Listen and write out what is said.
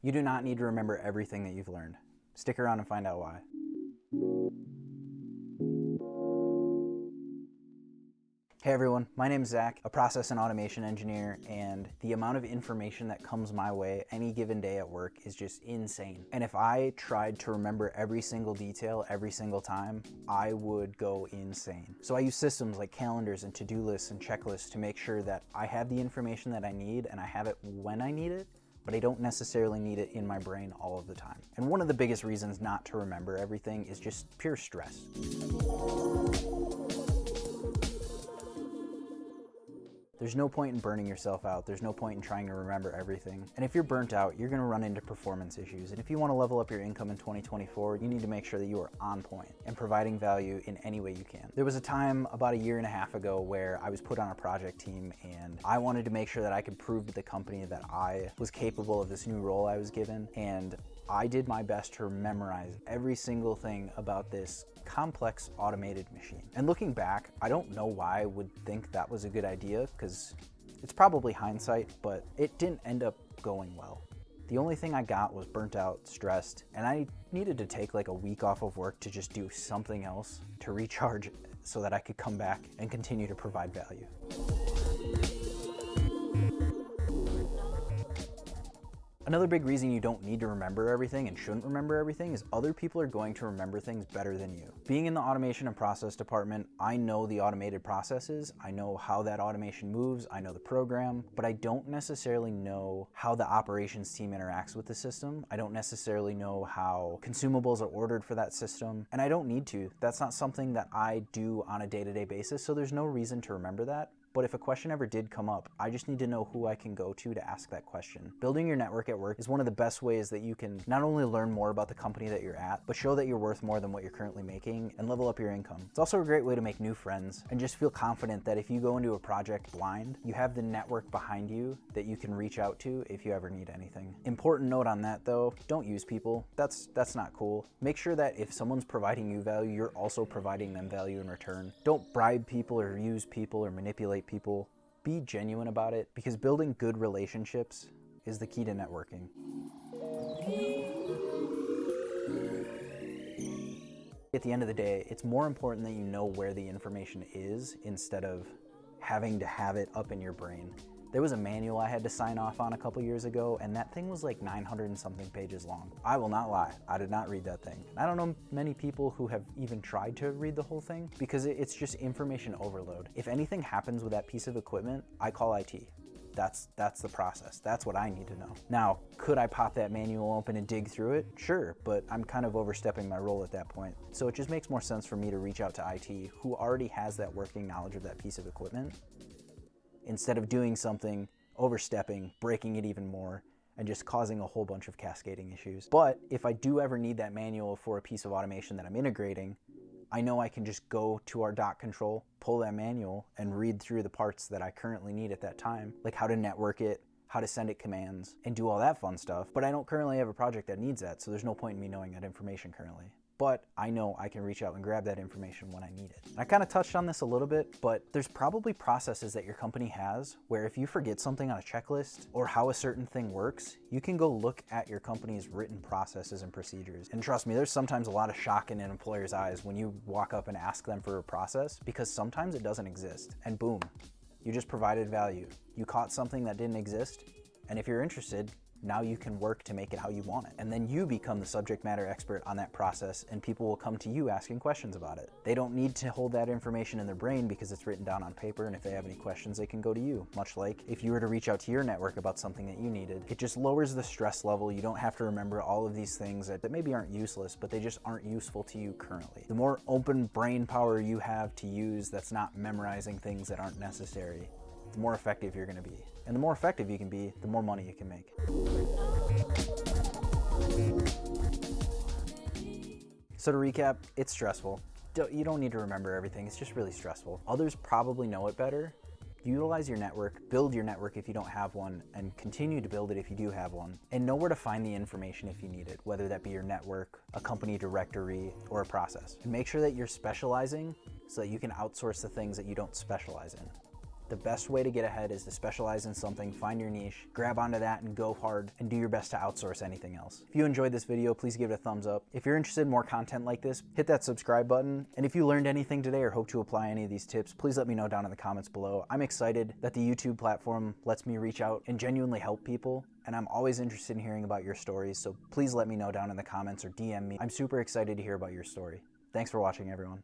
You do not need to remember everything that you've learned. Stick around and find out why. Hey everyone, my name is Zach, a process and automation engineer, and the amount of information that comes my way any given day at work is just insane. And if I tried to remember every single detail every single time, I would go insane. So I use systems like calendars and to-do lists and checklists to make sure that I have the information that I need and I have it when I need it, but I don't necessarily need it in my brain all of the time. And one of the biggest reasons not to remember everything is just pure stress. There's no point in burning yourself out. There's no point in trying to remember everything. And if you're burnt out, you're gonna run into performance issues. And if you wanna level up your income in 2024, you need to make sure that you are on point and providing value in any way you can. There was a time about 1.5 years ago where I was put on a project team and I wanted to make sure that I could prove to the company that I was capable of this new role I was given. And I did my best to memorize every single thing about this complex automated machine. And looking back, I don't know why I would think that was a good idea, because it's probably hindsight, but it didn't end up going well. The only thing I got was burnt out, stressed, and I needed to take like a week off of work to just do something else to recharge so that I could come back and continue to provide value. Another big reason you don't need to remember everything and shouldn't remember everything is other people are going to remember things better than you. Being in the automation and process department, I know the automated processes, I know how that automation moves, I know the program, but I don't necessarily know how the operations team interacts with the system. I don't necessarily know how consumables are ordered for that system, and I don't need to. That's not something that I do on a day-to-day basis, so there's no reason to remember that. But if a question ever did come up, I just need to know who I can go to ask that question. Building your network at work is one of the best ways that you can not only learn more about the company that you're at, but show that you're worth more than what you're currently making and level up your income. It's also a great way to make new friends and just feel confident that if you go into a project blind, you have the network behind you that you can reach out to if you ever need anything. Important note on that though, don't use people. That's not cool. Make sure that if someone's providing you value, you're also providing them value in return. Don't bribe people or use people or manipulate people. Be genuine about it, because building good relationships is the key to networking. At the end of the day, it's more important that you know where the information is instead of having to have it up in your brain. There was a manual I had to sign off on a couple years ago, and that thing was like 900 and something pages long. I will not lie, I did not read that thing. I don't know many people who have even tried to read the whole thing because it's just information overload. If anything happens with that piece of equipment, I call IT. That's the process. That's what I need to know. Now, could I pop that manual open and dig through it? Sure, but I'm kind of overstepping my role at that point. So it just makes more sense for me to reach out to IT, who already has that working knowledge of that piece of equipment, instead of doing something, overstepping, breaking it even more, and just causing a whole bunch of cascading issues. But if I do ever need that manual for a piece of automation that I'm integrating, I know I can just go to our dot control, pull that manual, and read through the parts that I currently need at that time, like how to network it, how to send it commands, and do all that fun stuff. But I don't currently have a project that needs that, so there's no point in me knowing that information currently. But I know I can reach out and grab that information when I need it. And I kind of touched on this a little bit, but there's probably processes that your company has where if you forget something on a checklist or how a certain thing works, you can go look at your company's written processes and procedures. And trust me, there's sometimes a lot of shock in an employer's eyes when you walk up and ask them for a process, because sometimes it doesn't exist. And boom, you just provided value. You caught something that didn't exist, and if you're interested, now you can work to make it how you want it. And then you become the subject matter expert on that process, and people will come to you asking questions about it. They don't need to hold that information in their brain because it's written down on paper, and if they have any questions, they can go to you. Much like if you were to reach out to your network about something that you needed. It just lowers the stress level. You don't have to remember all of these things that maybe aren't useless, but they just aren't useful to you currently. The more open brain power you have to use that's not memorizing things that aren't necessary, the more effective you're gonna be. And the more effective you can be, the more money you can make. So to recap, it's stressful. You don't need to remember everything, it's just really stressful. Others probably know it better. Utilize your network, build your network if you don't have one, and continue to build it if you do have one. And know where to find the information if you need it, whether that be your network, a company directory, or a process. And make sure that you're specializing so that you can outsource the things that you don't specialize in. The best way to get ahead is to specialize in something, find your niche, grab onto that and go hard, and do your best to outsource anything else. If you enjoyed this video, please give it a thumbs up. If you're interested in more content like this, hit that subscribe button. And if you learned anything today or hope to apply any of these tips, please let me know down in the comments below. I'm excited that the YouTube platform lets me reach out and genuinely help people, and I'm always interested in hearing about your stories, so please let me know down in the comments or DM me. I'm super excited to hear about your story. Thanks for watching, everyone.